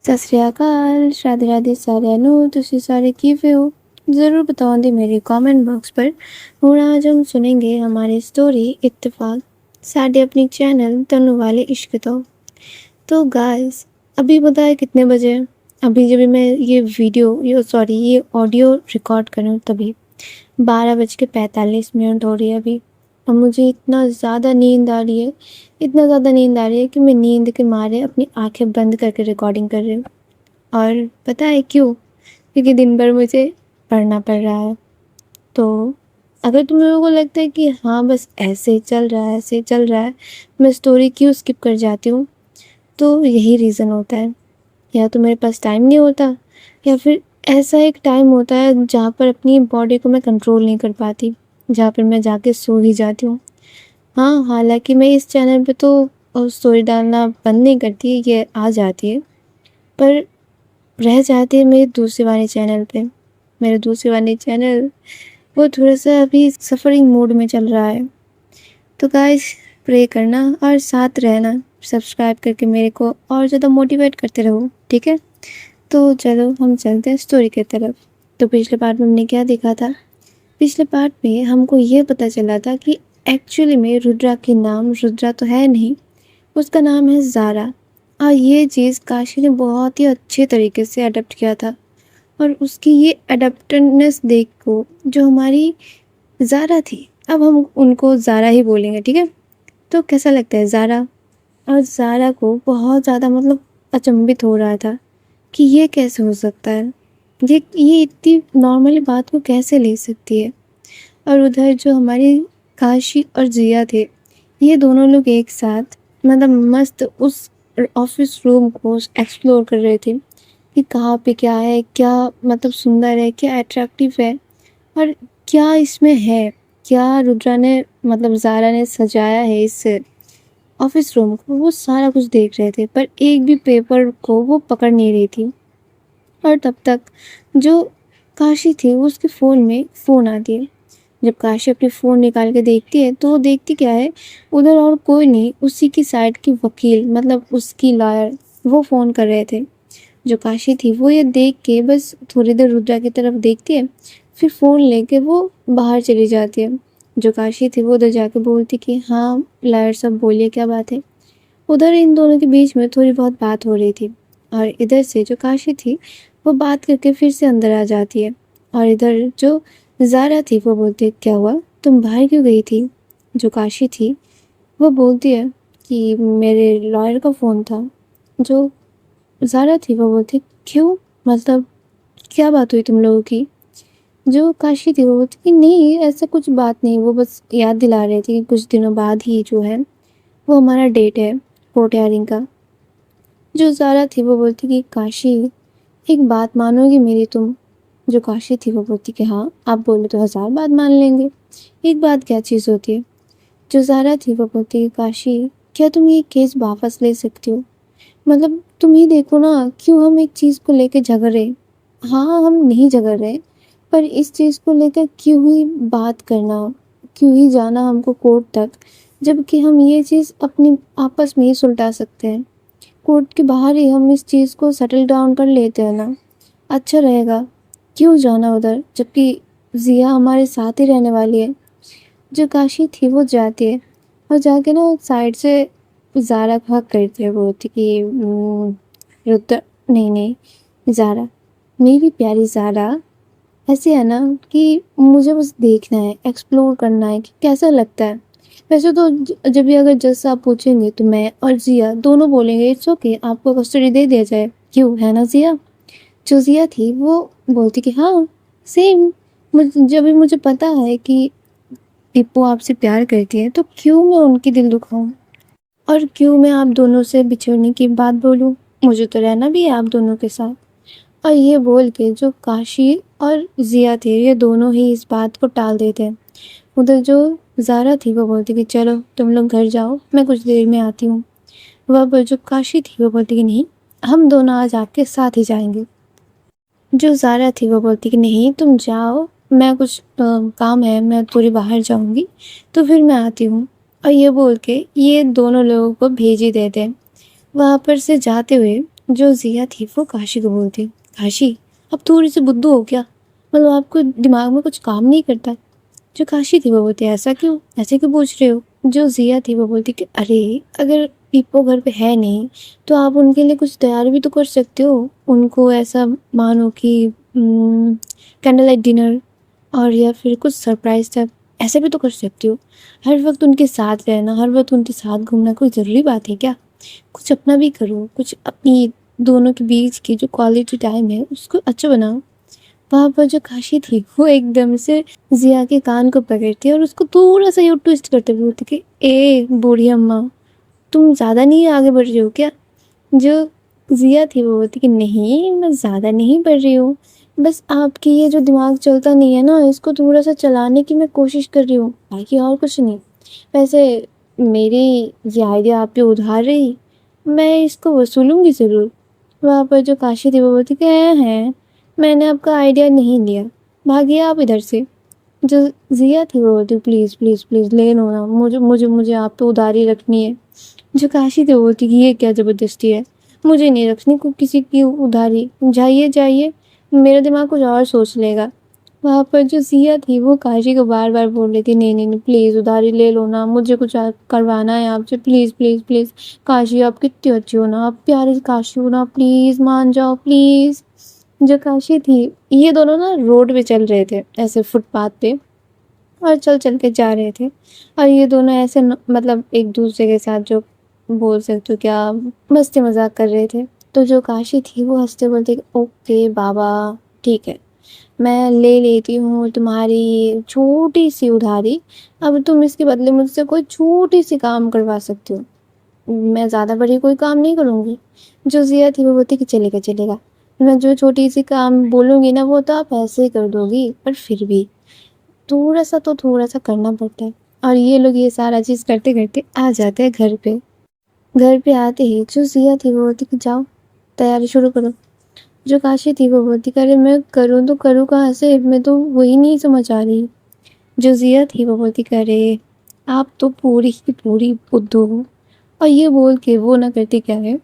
ਸਤਿ ਸ਼੍ਰੀ ਅਕਾਲ, ਰਾਧੇ ਰਾਧੇ ਸਾਰਿਆਂ ਨੂੰ। ਤੁਸੀਂ ਸਾਰੇ ਕਿਵੇਂ हो? ज़रूर बताओगे मेरे कमेंट बॉक्स पर। ਹੁਣ आज हम सुनेंगे हमारी स्टोरी इत्तेफाक साढ़े अपनी चैनल तनु वाले इश्क तो गाइस अभी पता है कितने बजे हैं? अभी जब मैं ये ऑडियो रिकॉर्ड कर रही हूँ तभी 12:45 हो रही है अभी। और मुझे इतना ज़्यादा नींद आ रही है कि मैं नींद के मारे अपनी आंखें बंद करके रिकॉर्डिंग कर रही हूँ। और पता है क्यों? क्योंकि दिन भर मुझे पढ़ना पड़ रहा है। तो अगर तुम लोगों को लगता है कि हाँ बस ऐसे ही चल रहा है, मैं स्टोरी क्यों स्किप कर जाती हूँ, तो यही रीज़न होता है। या तो मेरे पास टाइम नहीं होता, या फिर ऐसा एक टाइम होता है जहाँ पर अपनी बॉडी को मैं कंट्रोल नहीं कर पाती, जहाँ पर मैं जाके सो ही जाती हूँ। हाँ, हालांकि मैं इस चैनल पे तो स्टोरी डालना बंद नहीं करती, ये आ जाती है, पर रह जाती है मेरे दूसरे वाले चैनल पे। मेरे दूसरे वाले चैनल वो थोड़ा-सा अभी सफ़रिंग मोड में चल रहा है। तो गाइस प्रे करना और साथ रहना, सब्सक्राइब करके मेरे को और ज़्यादा मोटिवेट करते रहो, ठीक है? तो चलो हम चलते हैं स्टोरी की तरफ। तो पिछले पार्ट में हमने क्या देखा था? पिछले पार्ट में हमको ये पता चला था कि एक्चुअली में रुद्रा के नाम रुद्रा तो है नहीं, उसका नाम है ज़ारा। और ये चीज़ काशी ने बहुत ही अच्छे तरीके से अडॉप्ट किया था। और उसकी ये अडॉप्टेडनेस देख को जो हमारी ज़ारा थी, अब हम उनको ज़ारा ही बोलेंगे, ठीक है? तो कैसा लगता है ज़ारा? और ज़ारा को बहुत ज़्यादा अचंभित हो रहा था कि ये कैसे हो सकता है, ये इतनी नॉर्मल बात को कैसे ले सकती है। और उधर जो हमारी काशी और जिया थे, ये दोनों लोग एक साथ मस्त उस ऑफिस रूम को एक्सप्लोर कर रहे थे कि कहाँ पे क्या है, क्या सुंदर है, क्या अट्रैक्टिव है, और क्या इसमें है, क्या रुद्रा ने ज़ारा ने सजाया है इस ऑफिस रूम को। वो सारा कुछ देख रहे थे, पर एक भी पेपर को वो पकड़ नहीं रही थी। और तब तक जो काशी थी उसके फ़ोन में फ़ोन आती है। जब काशी अपनी फ़ोन निकाल के देखती है तो देखती क्या है, उधर और कोई नहीं, उसी की साइड की वकील उसकी लॉयर वो फ़ोन कर रहे थे। जो काशी थी वो ये देख के बस थोड़ी देर रुद्रा की तरफ देखती है, फिर फ़ोन लेके वो बाहर चली जाती है। जो काशी थी वो उधर जाके बोलती कि हाँ लॉयर साहब बोलिए क्या बात है। उधर इन दोनों के बीच में थोड़ी बहुत बात हो रही थी, और इधर से जो काशी थी वो बात करके फिर से अंदर आ जाती है। और इधर जो ज़ारा थी वो बोलती है क्या हुआ, तुम बाहर क्यों गई थी? जो काशी थी वो बोलती है कि मेरे लॉयर का फ़ोन था। जो ज़ारा थी वो बोलती क्यों, क्या बात हुई तुम लोगों की? जो काशी थी वो बोलती कि नहीं ऐसा कुछ बात नहीं, वो बस याद दिला रहे थे कि कुछ दिनों बाद ही जो है वो हमारा डेट है कोर्ट हियरिंग का। जो ज़ारा थी वो बोलती कि काशी एक बात मानोगी मेरी तुम? जो काशी थी वो बोलती कि हाँ आप बोले तो 1000 बात मान लेंगे, एक बात क्या चीज़ होती है। जो ज़ारा थी वो बोलती कि काशी क्या तुम ये केस वापस ले सकती हो? तुम ही देखो ना, क्यों हम एक चीज़ को लेके झगड़ रहे। हाँ हम नहीं झगड़ रहे, पर इस चीज़ को लेकर क्यों ही बात करना, क्यों ही जाना हमको कोर्ट तक, जबकि हम ये चीज़ अपनी आपस में ही सुलझा सकते हैं। कोर्ट के बाहर ही हम इस चीज़ को सेटल डाउन कर लेते हैं ना, अच्छा रहेगा। क्यों जाना उधर, जबकि जिया हमारे साथ ही रहने वाली है। जो काशी थी वो जाती है और जाके ना साइड से ज़ारा को हक करती है, बोलती कि रुद्र नहीं ज़ारा, मेरी प्यारी ज़ारा, ऐसे है ना कि मुझे बस देखना है, एक्सप्लोर करना है कि कैसा लगता है। वैसे तो जब भी अगर जज साहब पूछेंगे तो मैं और जिया दोनों बोलेंगे इट्स ओके, आपको कस्टडी दे दिया जाए, क्यों है ना जिया? जो जिया थी वो बोलती कि हाँ सेम, जब भी मुझे पता है कि टिप्पो आपसे प्यार करती है तो क्यों मैं उनकी दिल दुखाऊं, और क्यों मैं आप दोनों से बिछड़ने की बात बोलूं, मुझे तो रहना भी है आप दोनों के साथ। और ये बोल के जो काशी और जिया थे ये दोनों ही इस बात को टाल देते हैं। उधर जो ज़ारा थी वो बोलती कि चलो तुम लोग घर जाओ, मैं कुछ देर में आती हूँ। वह जो काशी थी वो बोलती कि नहीं हम दोनों आज आपके साथ ही जाएंगे। जो ज़ारा थी वो बोलती कि नहीं तुम जाओ, मैं कुछ काम है, मैं थोड़ी बाहर जाऊँगी तो फिर मैं आती हूँ। और ये बोल के ये दोनों लोगों को भेज ही देते हैं। वहाँ पर से जाते हुए जो ज़िया थी वो काशी को बोलती, काशी अब थोड़ी सी बुद्धू हो क्या, मतलब आपको दिमाग में कुछ काम नहीं करता। जो काशी थी वो बोलती, ऐसा क्यों, ऐसे क्यों पूछ रहे हो। जो ज़िया थी वो बोलती कि अरे अगर पीपो घर पे है नहीं तो आप उनके लिए कुछ तैयार भी तो कर सकते हो, उनको ऐसा मानो कि कैंडल लाइट डिनर और या फिर कुछ सरप्राइज टाइप ऐसे भी तो कर सकती हो। हर वक्त उनके साथ रहना, हर वक्त उनके साथ घूमना कोई ज़रूरी बात है क्या। कुछ अपना भी करो, कुछ अपनी दोनों के बीच की जो क्वालिटी टाइम है उसको अच्छा बनाओ। वहाँ पर जो काशी थी वो एकदम से ज़िया के कान को पकड़ती है और उसको थोड़ा सा यूँ ट्विस्ट करते हुए बोलती कि ए बूढ़ी अम्मा, तुम ज़्यादा नहीं आगे बढ़ रही हो क्या। जो ज़िया थी वो बोलती कि नहीं मैं ज़्यादा नहीं बढ़ रही हूँ, बस आपकी ये जो दिमाग चलता नहीं है ना इसको थोड़ा सा चलाने की मैं कोशिश कर रही हूँ, बाकी और कुछ नहीं। वैसे मेरी ये आइडिया आप पे उधार रही, मैं इसको वसूलूंगी ज़रूर। वहाँ पर जो काशी थी वो बोलती कि हैं मैंने आपका आइडिया नहीं लिया, भागिए आप इधर से। जो ज़िया थी वो बोलती प्लीज़ प्लीज़ प्लीज़ ले लो ना, मुझे मुझे मुझे आप पे उधारी रखनी है। जो काशी थी वो बोलती कि ये क्या ज़बरदस्ती है, मुझे नहीं रखनी किसी की उधारी, जाइए जाइए, मेरा दिमाग कुछ और सोच लेगा। वहाँ पर जो ज़िया थी वो काशी को बार बार बोल रही थी नहीं नहीं नहीं प्लीज़ उधारी ले लो ना, मुझे कुछ करवाना है आपसे, प्लीज़ प्लीज़ प्लीज़। काशी आप कितनी अच्छी हो ना, आप प्यारी काशी हो ना, प्लीज़ मान जाओ प्लीज़। जो काशी थी ये दोनों ना रोड पे चल रहे थे ऐसे फुटपाथ पे, और चल चल के जा रहे थे। और ये दोनों ऐसे मतलब एक दूसरे के साथ जो बोल सकते हो क्या मस्ती मजाक कर रहे थे। तो जो काशी थी वो हंसते बोलते ओके बाबा ठीक है, मैं ले लेती हूँ तुम्हारी छोटी सी उधारी, अब तुम इसके बदले मुझसे कोई छोटी सी काम करवा सकती हो, मैं ज़्यादा बड़ी कोई काम नहीं करूँगी। जो ज़िया थी वो बोलती कि चलेगा चलेगा, मैं जो छोटी सी काम बोलूँगी ना वो तो आप ऐसे ही कर दोगी, पर फिर भी थोड़ा सा तो थोड़ा सा करना पड़ता है। और ये लोग ये सारा चीज़ करते करते आ जाते हैं घर पे। घर पे आते ही जो ज़िया थी वो बोलती कि जाओ तैयारी शुरू करो। जो काशी थी वो बोलती कि अरे मैं करूँ तो करूँ कहाँ से, मैं तो वही नहीं समझ आ रही। जो ज़िया थी वो बोलती कि अरे आप तो पूरी की पूरी बुद्धू हो। और ये बोल के वो ना करती क्या है,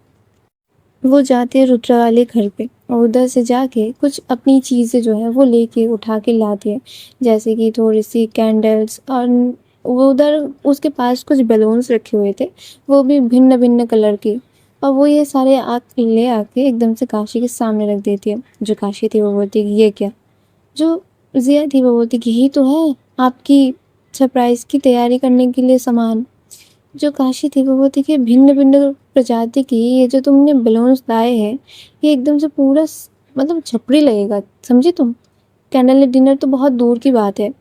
वो जाते हैं रुद्रा वाले घर पे और उधर से जाके कुछ अपनी चीज़ें जो है वो लेके उठा के लाती है, जैसे कि थोड़ी सी कैंडल्स। और वो उधर उसके पास कुछ बलून्स रखे हुए थे, वो भी भिन्न भिन्न कलर की। और वो ये सारे ले आके एकदम से काशी के सामने रख देती है। जो काशी थी वो बोलती है कि ये क्या। जो ज़िया थी वो बोलती कि यही तो है आपकी सरप्राइज़ की तैयारी करने के लिए सामान। जो काशी थी वो बोलती कि भिन्न भिन्न प्रजाति की ये जो तुमने बलून्स लाए हैं ये एकदम से पूरा मतलब छपरी लगेगा, समझी तुम, कैंडल डिनर तो बहुत दूर की बात है।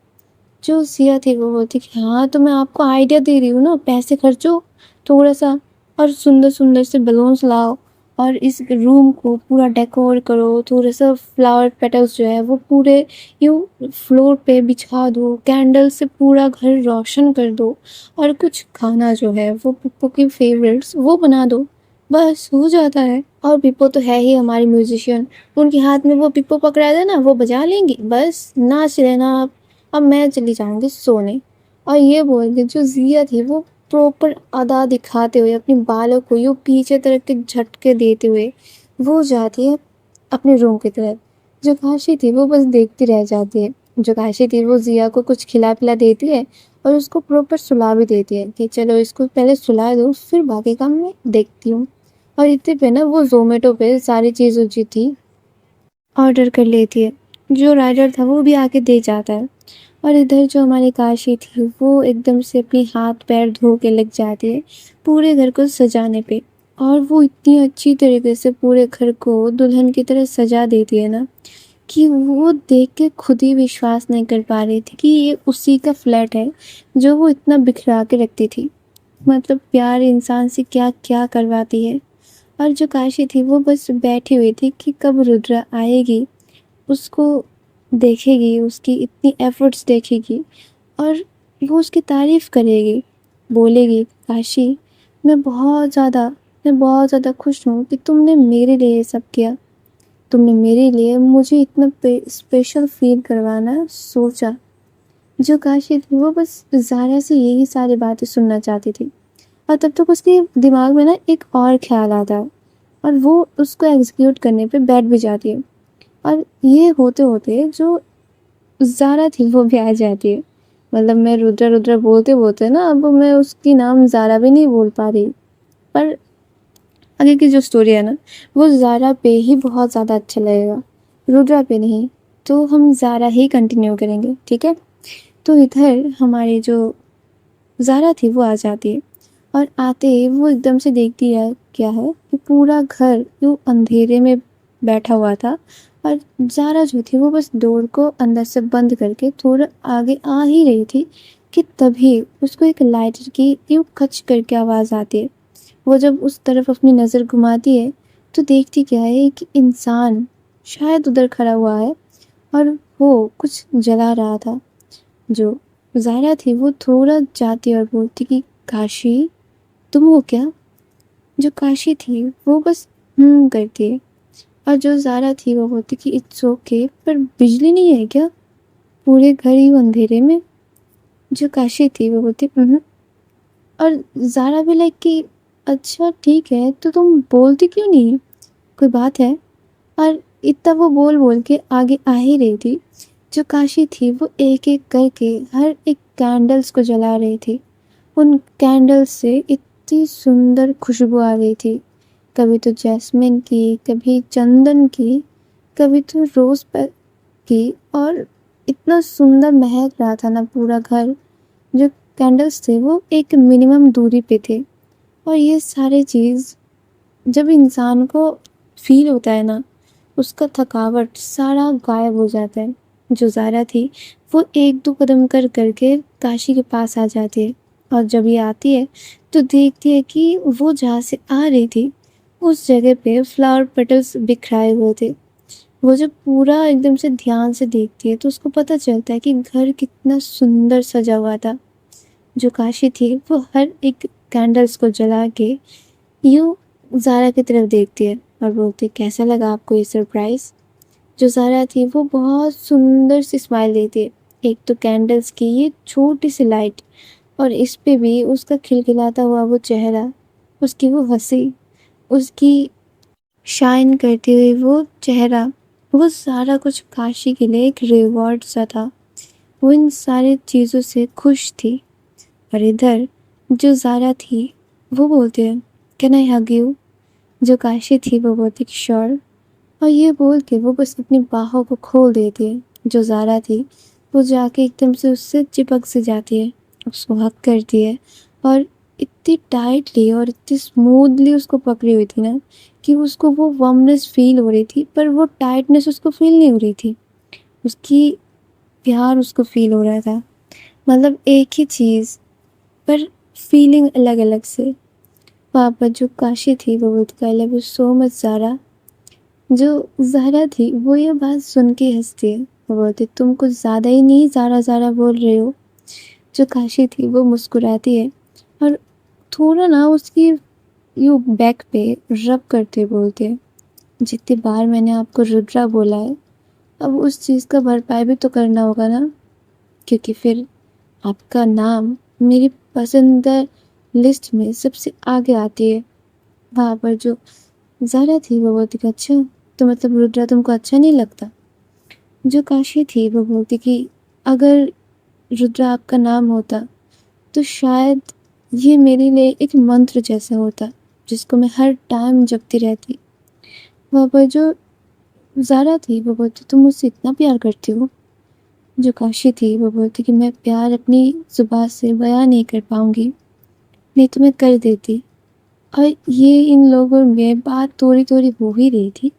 जो सिया थी वो बोलती कि हाँ तो मैं आपको आइडिया दे रही हूँ ना, पैसे खर्चो थोड़ा सा और सुंदर सुंदर से बलून्स लाओ और इस रूम को पूरा डेकोर करो, थोड़ा सा फ्लावर पेटल्स जो है वो पूरे यूँ फ्लोर पे बिछा दो, कैंडल से पूरा घर रोशन कर दो और कुछ खाना जो है वो पिप्पो की फेवरेट्स वो बना दो, बस हो जाता है। और पिप्पो तो है ही हमारी म्यूजिशियन, उनके हाथ में वो पिप्पो पकड़ा देना वो बजा लेंगी, बस नाच लेना आप, अब मैं चली जाऊंगी सोने। और ये बोल के जो जिया थी वो प्रॉपर अदा दिखाते हुए अपने बालों को यूँ पीछे तरफ के झटके देते हुए वो जाती है अपने रूम की तरफ। जो काशी थी वो बस देखती रह जाती है। जो काशी थी वो जिया को कुछ खिला पिला देती है और उसको प्रॉपर सुला भी देती है कि चलो इसको पहले सुला दो फिर बाकी काम मैं देखती हूँ। और इतने पे ना वो जोमेटो पे सारी चीज़ें जो थी ऑर्डर कर लेती है, जो राइडर था वो भी आके दे जाता है। और इधर जो हमारी काशी थी वो एकदम से अपनी हाथ पैर धो के लग जाती है पूरे घर को सजाने पे। और वो इतनी अच्छी तरीके से पूरे घर को दुल्हन की तरह सजा देती है ना कि वो देख के खुद ही विश्वास नहीं कर पा रही थी कि ये उसी का फ्लैट है जो वो इतना बिखरा के रखती थी। मतलब प्यार इंसान से क्या क्या करवाती है। और जो काशी थी वो बस बैठी हुई थी कि कब रुद्रा आएगी, उसको देखेगी, उसकी इतनी एफ़र्ट्स देखेगी और वो उसकी तारीफ़ करेगी, बोलेगी काशी मैं बहुत ज़्यादा खुश हूँ कि तुमने मेरे लिए ये सब किया, तुमने मेरे लिए मुझे इतना स्पेशल फील करवाना सोचा। जो काशी थी वो बस ज़ारा से यही सारी बातें सुनना चाहती थी। और तब तक उसके दिमाग में ना एक और ख्याल आता, और वो उसको एग्जीक्यूट करने पे बैठ भी जाती है। और ये होते होते जो ज़ारा थी वो भी आ जाती है। मतलब मैं रुद्रा रुद्रा बोलते बोलते ना अब मैं उसकी नाम ज़ारा भी नहीं बोल पा रही। पर आगे की जो स्टोरी है ना वो ज़ारा पे ही बहुत ज़्यादा अच्छा लगेगा, रुद्रा पे नहीं। तो हम ज़ारा ही कंटिन्यू करेंगे, ठीक है। तो इधर हमारी जो ज़ारा थी वो आ जाती है और आते ही वो एकदम से देखती है क्या है कि पूरा घर यूँ अंधेरे में बैठा हुआ था। और ज़ारा जो थी वो बस डोर को अंदर से बंद करके थोड़ा आगे आ ही रही थी कि तभी उसको एक लाइटर की यूँ खच करके आवाज़ आती है। वो जब उस तरफ अपनी नज़र घुमाती है तो देखती क्या है कि इंसान शायद उधर खड़ा हुआ है और वो कुछ जला रहा था। जो ज़ारा थी वो थोड़ा जाती और बोलती कि काशी तुम हो क्या। जो काशी थी वो बस करती है। और जो ज़ारा थी वो बोलती कि इट्स ओके पर बिजली नहीं है क्या, पूरे घर ही अंधेरे में। जो काशी थी वो बोलती और ज़ारा भी लाइक कि अच्छा ठीक है तो तुम बोलती क्यों नहीं, कोई बात है। और इतना वो बोल बोल के आगे आ ही रही थी। जो काशी थी वो एक एक करके हर एक कैंडल्स को जला रही थी। उन कैंडल्स से इतनी सुंदर खुशबू आ रही थी, कभी तो जैस्मिन की, कभी चंदन की, कभी तो रोज़ पर की। और इतना सुंदर महक रहा था ना पूरा घर। जो कैंडल्स थे वो एक मिनिमम दूरी पे थे। और ये सारे चीज़ जब इंसान को फील होता है ना उसका थकावट सारा गायब हो जाता है। जो ज़ारा थी वो एक दो कदम कर करके काशी के पास आ जाती है। और जब ये आती है तो देखती है कि वो जहाँ से आ रही थी उस जगह पे फ्लावर पेटल्स बिखराए हुए थे। वो जब पूरा एकदम से ध्यान से देखती है तो उसको पता चलता है कि घर कितना सुंदर सजा हुआ था। जो काशी थी वो हर एक कैंडल्स को जला के यूँ ज़ारा की तरफ देखती है और बोलती है कैसा लगा आपको ये सरप्राइज़। जो ज़ारा थी वो बहुत सुंदर सी स्माइल देती है। एक तो कैंडल्स की ये छोटी सी लाइट और इस पे भी उसका खिलखिलाता हुआ वो चेहरा, उसकी वो हंसी, उसकी शाइन करती हुई वो चेहरा, वो सारा कुछ काशी के लिए एक रिवॉर्ड सा था। वो इन सारी चीज़ों से खुश थी। और इधर जो ज़ारा थी वो बोलती है कैन आई हग यू। जो काशी थी वो बोलती कि श्योर। और ये बोल के वो बस अपनी बाहों को खोल देती है। जो ज़ारा थी वो जाके एकदम से उससे चिपक से जाती है, उसको हक करती है और इतनी टाइटली और इतनी स्मूथली उसको पकड़ी हुई थी ना कि उसको वो वार्मनेस फील हो रही थी पर वो टाइटनेस उसको फील नहीं हो रही थी। उसकी प्यार उसको फील हो रहा था। मतलब एक ही चीज़ पर फीलिंग अलग अलग से। वहाँ पर जो काशी थी वो बोलती I love you so much Zara. जो ज़ारा थी वो ये बात सुन के हंसती है, वो बोलती तुम कुछ ज़्यादा ही नहीं ज़ारा ज़ारा बोल रहे हो। जो काशी थी वो मुस्कुराती है और थोड़ा ना उसकी यूँ बैक पे रब करते बोलते हैं जितनी बार मैंने आपको रुद्रा बोला है अब उस चीज़ का भरपाई भी तो करना होगा ना, क्योंकि फिर आपका नाम मेरी पसंदीदा लिस्ट में सबसे आगे आती है। वहाँ पर जो ज़ारा थी वो बोलती कि अच्छा तो मतलब रुद्रा तुमको अच्छा नहीं लगता। जो काशी थी वो बोलती कि अगर रुद्रा आपका नाम होता तो शायद ये मेरे लिए एक मंत्र जैसा होता जिसको मैं हर टाइम जपती रहती। वहाँ पर जो ज़ारा थी वो बोलती तुम मुझसे इतना प्यार करती हो। जो काशी थी वो बोलती कि मैं प्यार अपनी ज़ुबान से बयां नहीं कर पाऊँगी, नहीं तो मैं कर देती। और ये इन लोगों में बात थोड़ी थोड़ी हो ही रही थी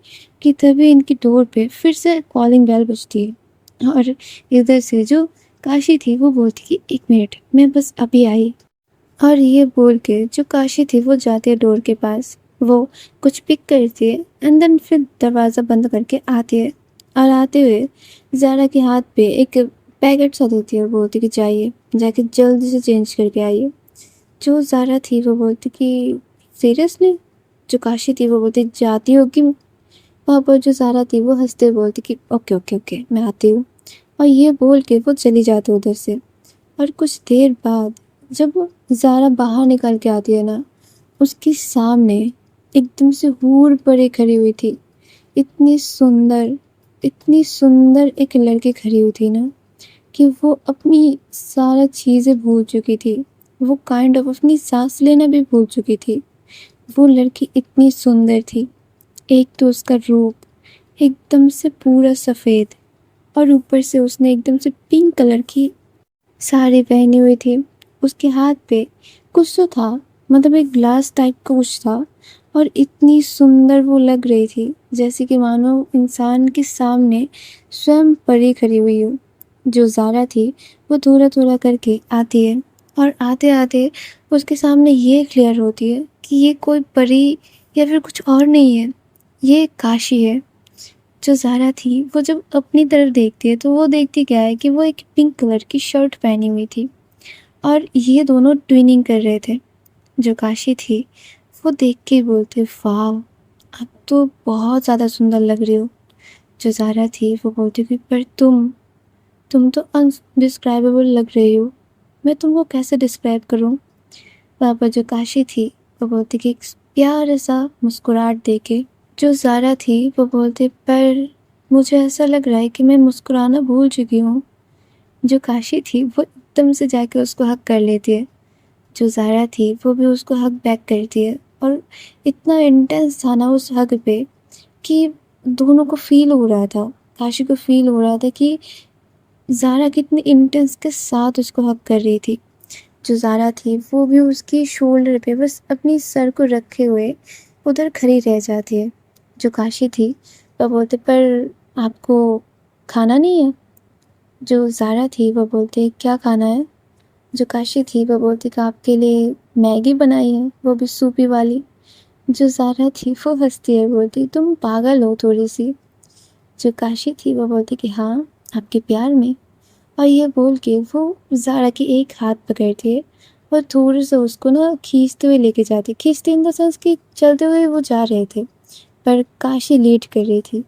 कि तभी इनकी डोर पे फिर से कॉलिंग बेल बजती है। और इधर से जो काशी थी वो बोलती कि एक मिनट मैं बस अभी आई। और ये बोल के जो काशी थी वो जाती है डोर के पास, वो कुछ पिक करती है एंड देन फिर दरवाज़ा बंद करके आती है। और आते हुए ज़ारा के हाथ पे एक पैकेट सा देती है और बोलती कि जाइए जाके जल्दी से चेंज करके आइए। जो ज़ारा थी वो बोलती कि सीरियसली। जो काशी थी वो बोलती जाती होगी। वहाँ पर जो ज़ारा थी वो हंसते बोलती कि ओके ओके ओके मैं आती हूँ। और ये बोल के वो चली जाती उधर से। और कुछ देर बाद जब वो ज़ारा बाहर निकल के आती है ना उसके सामने एकदम से हूर पड़े खड़ी हुई थी। इतनी सुंदर एक लड़की खड़ी हुई थी ना कि वो अपनी सारा चीज़ें भूल चुकी थी। वो काइंड ऑफ अपनी सांस लेना भी भूल चुकी थी। वो लड़की इतनी सुंदर थी। एक तो उसका रूप एकदम से पूरा सफ़ेद, और ऊपर से उसने एकदम से पिंक कलर की साड़ी पहनी हुई थी। उसके हाथ पे कुछ तो था, मतलब एक ग्लास टाइप का कुछ था, और इतनी सुंदर वो लग रही थी जैसे कि मानो इंसान के सामने स्वयं परी खड़ी हुई हो। जो ज़ारा थी वो थोड़ा थोड़ा करके आती है, और आते आते उसके सामने ये क्लियर होती है कि ये कोई परी या फिर कुछ और नहीं है, ये काशी है। जो ज़ारा थी वो जब अपनी तरफ देखती है तो वो देखती क्या है कि वो एक पिंक कलर की शर्ट पहनी हुई थी, और ये दोनों ट्विनिंग कर रहे थे। जो काशी थी वो देख के बोलती, वाह, आप तो बहुत ज़्यादा सुंदर लग रही हो। जो ज़ारा थी वो बोलती कि पर तुम तो अनडिस्क्राइबेबल लग रही हो, मैं तुमको कैसे डिस्क्राइब करूं। वहाँ पर जो काशी थी वो बोलती कि एक प्यारा सा मुस्कुराहट देके। जो ज़ारा थी वो बोलती, पर मुझे ऐसा लग रहा है कि मैं मुस्कुराना भूल चुकी हूँ। जो काशी थी वो एकदम से जाके उसको हक कर लेती है। जो ज़ारा थी वो भी उसको हक बैक करती है, और इतना इंटेंस था ना उस हक पे कि दोनों को फील हो रहा था, काशी को फील हो रहा था कि ज़ारा कितनी इंटेंस के साथ उसको हक कर रही थी। जो ज़ारा थी वो भी उसकी शोल्डर पे बस अपनी सर को रखे हुए उधर खड़ी रह जाती है। जो काशी थी वो बोलते, पर आपको खाना नहीं है। जो ज़ारा थी वो बोलती, क्या खाना है। जो काशी थी वो बोलती कि आपके लिए मैगी बनाई है, वो भी सूपी वाली। जो ज़ारा थी वो हंसती है, बोलती तुम पागल हो थोड़ी सी। जो काशी थी वो बोलती कि हाँ, आपके प्यार में। और ये बोल के वो ज़ारा की एक हाथ पकड़ती है और थोड़ा सा उसको ना खींचते हुए लेके जाती, खींचते इन द सेंस कि चलते हुए वो जा रहे थे, पर काशी लेट कर रही थी।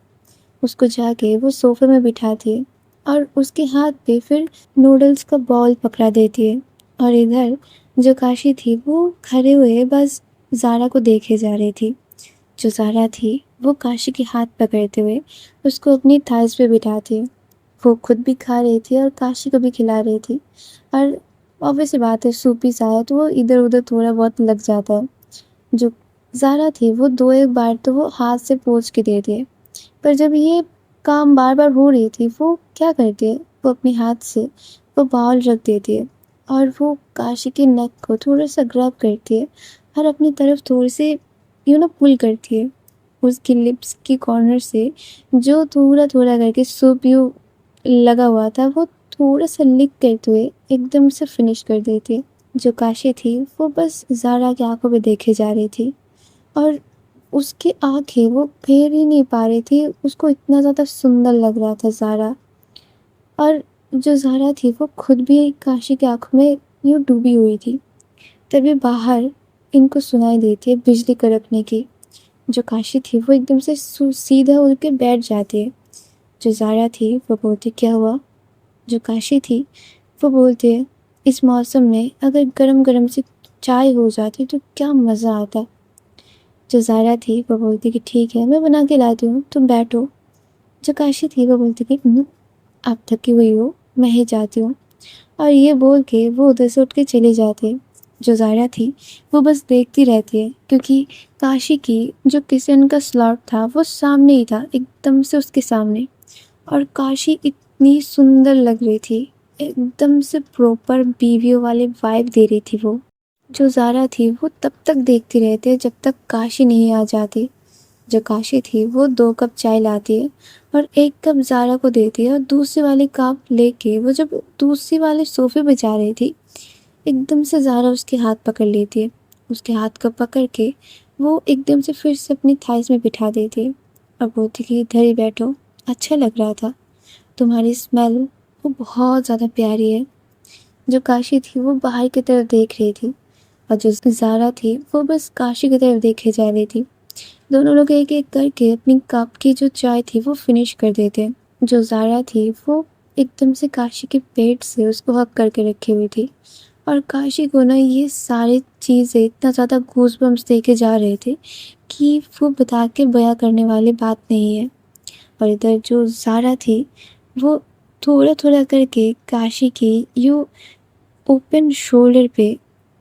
उसको जाके वो सोफे में बिठाती है और उसके हाथ पे फिर नूडल्स का बॉल पकड़ा देती है। और इधर जो काशी थी वो खड़े हुए बस ज़ारा को देखे जा रही थी। जो ज़ारा थी वो काशी के हाथ पकड़ते हुए उसको अपनी थाइस पे बिठाती है। वो खुद भी खा रही थी और काशी को भी खिला रही थी, और ऑब्वियस सी बात है, सूपी सा है तो वो इधर उधर थोड़ा बहुत लग जाता है। जो ज़ारा थी वो दो एक बार तो वो हाथ से पोंछ के देती है, पर जब ये काम बार बार हो रही थी वो क्या करती है, वो अपने हाथ से वो बाउल रख देती है और वो काशी के नेक को थोड़ा सा ग्रैब करती है और अपनी तरफ थोड़ी सी पुल करती है। उसकी लिप्स की कॉर्नर से जो थोड़ा थोड़ा करके सूप लगा हुआ था वो थोड़ा सा लिक करते हुए एकदम से फिनिश कर देती है। जो काशी थी वो बस ज़ारा की आंखों पे देखे जा रही थी, और उसकी आंखें वो फेर ही नहीं पा रही थी, उसको इतना ज़्यादा सुंदर लग रहा था ज़ारा। और जो ज़ारा थी वो खुद भी काशी की आंखों में डूबी हुई थी। तभी बाहर इनको सुनाई देती है बिजली कड़कने की। जो काशी थी वो एकदम से सीधा उठ के बैठ जाती है। जो ज़ारा थी वो बोलती, क्या हुआ। जो काशी थी वो बोलती है, इस मौसम में अगर गरम गरम सी चाय हो जाती तो क्या मज़ा आता। जो ज़ारा थी वो बोलती कि ठीक है, मैं बना के लाती हूँ, तुम बैठो। जो काशी थी वो बोलती कि आप थकी हुई हो, मैं ही जाती हूँ। और ये बोल के वो उधर से उठ के चली जाती है। जो ज़ारा थी वो बस देखती रहती है, क्योंकि काशी की जो किचन का स्लॉट था वो सामने ही था, एकदम से उसके सामने। और काशी इतनी सुंदर लग रही थी, एकदम से प्रॉपर बीवियों वाले वाइब दे रही थी वो। जो ज़ारा थी वो तब तक देखती रहती है जब तक काशी नहीं आ जाती। जो काशी थी वो 2 कप चाय लाती है और 1 कप ज़ारा को देती है, और दूसरी वाली कप लेके वो जब दूसरी वाले सोफे पे जा रही थी, एकदम से ज़ारा उसके हाथ पकड़ लेती है। उसके हाथ को पकड़ के वो एकदम से फिर से अपनी थाइस में बिठा देती है और बोलती कि इधर ही बैठो, अच्छा लग रहा था, तुम्हारी स्मेल वो बहुत ज़्यादा प्यारी है। जो काशी थी वो बाहर की तरफ देख रही थी, और जो ज़ारा थी वो बस काशी की तरफ देखे जा रही थी। दोनों लोग एक एक करके अपनी कप की जो चाय थी वो फिनिश कर देते। जो ज़ारा थी वो एकदम से काशी के पेट से उसको हक करके रखी हुई थी, और काशी को ना ये सारी चीज़ें इतना ज़्यादा गूज़बम्प्स देके जा रहे थे कि वो बता के बयां करने वाली बात नहीं है। और इधर जो ज़ारा थी वो थोड़ा-थोड़ा करके काशी के यूँ ओपन शोल्डर पे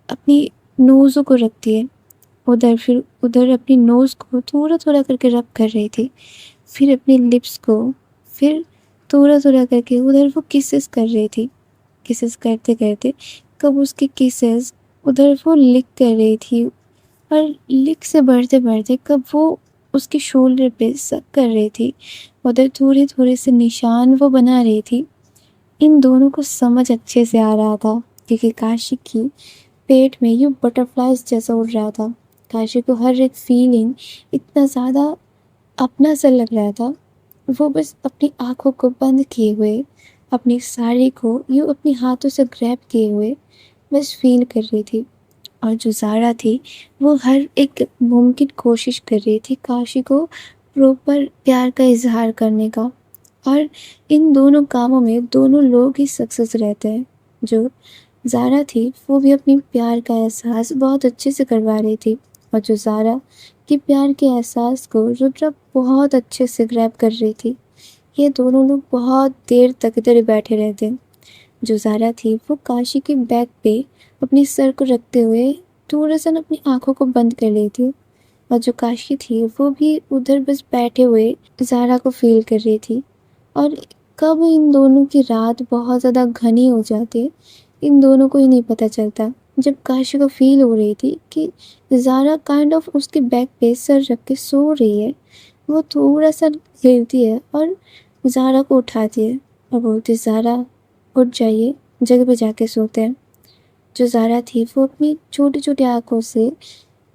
अपनी नोज़ों को रखती है। उधर अपनी नोज़ को थोड़ा-थोड़ा करके रब कर रही थी। फिर अपनी लिप्स को, फिर थोड़ा-थोड़ा करके उधर वो किसेस कर रही थी। किसेस करते-करते कब उसकी किसेस उधर वो लिक कर रही थी और लिक से बढ़ते-बढ़ते कब वो उसके शोल्डर पे सक कर रही थी। उधर थोड़े-थोड़े से निशान वो बना रही थी। इन दोनों को समझ अच्छे से आ रहा था क्योंकि काशी की पेट में यूँ बटरफ्लाइज़ जैसा उड़ रहा था। काशी को हर एक फीलिंग इतना ज़्यादा अपना-सा लग रहा था। वो बस अपनी आँखों को बंद किए हुए, अपनी साड़ी को यूँ अपने हाथों से ग्रैब किए हुए बस फ़ील कर रही थी। और जो ज़ारा थी वो हर एक मुमकिन कोशिश कर रही थी काशी को प्रॉपर प्यार का इज़हार करने का। और इन दोनों कामों में दोनों लोग ही सक्सेस रहते हैं। जो ज़ारा थी वो भी अपनी प्यार का एहसास बहुत अच्छे से करवा रही थी और जो ज़ारा के प्यार के एहसास को रुद्रा बहुत अच्छे से ग्रैब कर रही थी। ये दोनों लोग बहुत देर तक इधर ही बैठे रहते। जो ज़ारा थी वो काशी के बैक पे अपने सर को रखते हुए थोड़ा-सा ना अपनी आँखों को बंद कर ली थी और जो काशी थी वो भी उधर बस बैठे हुए ज़ारा को फ़ील कर रही थी। और कब इन दोनों की रात बहुत ज़्यादा घनी हो जाती है, इन दोनों को ही नहीं पता चलता। जब काशी को फ़ील हो रही थी कि ज़ारा काइंड ऑफ उसके बैक पे सर रख के सो रही है, वो थोड़ा-सा हिलती है और ज़ारा को उठाती है और बोलती है, "ज़ारा उठ जाइए, जगह पे जाके सोते हैं।" जो ज़ारा थी वो अपनी छोटी-छोटी आँखों से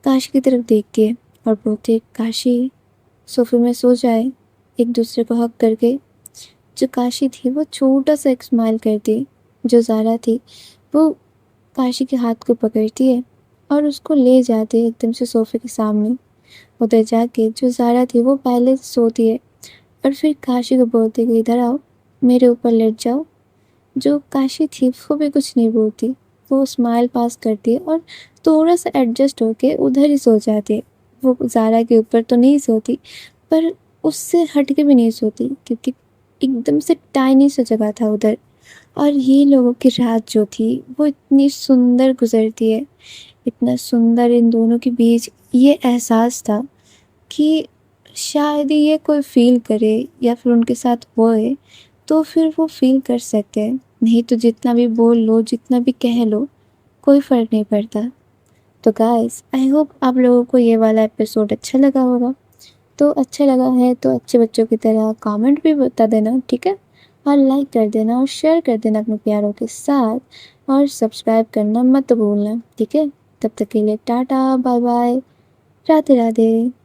काशी की तरफ देखती है और बोलती है, "काशी, सोफ़े में सो जाए।" एक दूसरे को हग करके। जो काशी थी वो छोटा-सा एक स्माइल करती है। जो ज़ारा थी वो काशी के हाथ को पकड़ती है और उसको ले जाती है एकदम से सोफ़े के सामने। उधर जाके जो ज़ारा थी वो पहले सोती है और फिर काशी को बोलती है कि इधर आओ, मेरे ऊपर लेट जाओ। जो काशी थी वो भी कुछ नहीं बोलती। वो स्माइल पास करती है और थोड़ा-सा एडजस्ट होके उधर ही सो जाती है। वो ज़ारा के ऊपर तो नहीं सोती पर उससे हट के भी नहीं सोती क्योंकि एकदम से टाइनी सा जगह था उधर। और ये लोगों की रात जो थी वो इतनी सुंदर गुज़रती है। इतना सुंदर इन दोनों के बीच ये एहसास था कि शायद ही ये कोई फ़ील करे या फिर उनके साथ होए तो फिर वो फ़ील कर सकते हैं। नहीं तो जितना भी बोल लो, जितना भी कह लो, कोई फ़र्क नहीं पड़ता। तो गाइस आई होप आप लोगों को ये वाला एपिसोड अच्छा लगा होगा। तो अच्छा लगा है तो अच्छे बच्चों की तरह कमेंट भी बता देना, ठीक है? और लाइक कर देना और शेयर कर देना अपने प्यारों के साथ और सब्सक्राइब करना मत भूलना, ठीक है? तब तक के लिए टाटा, बाय बाय, राधे राधे।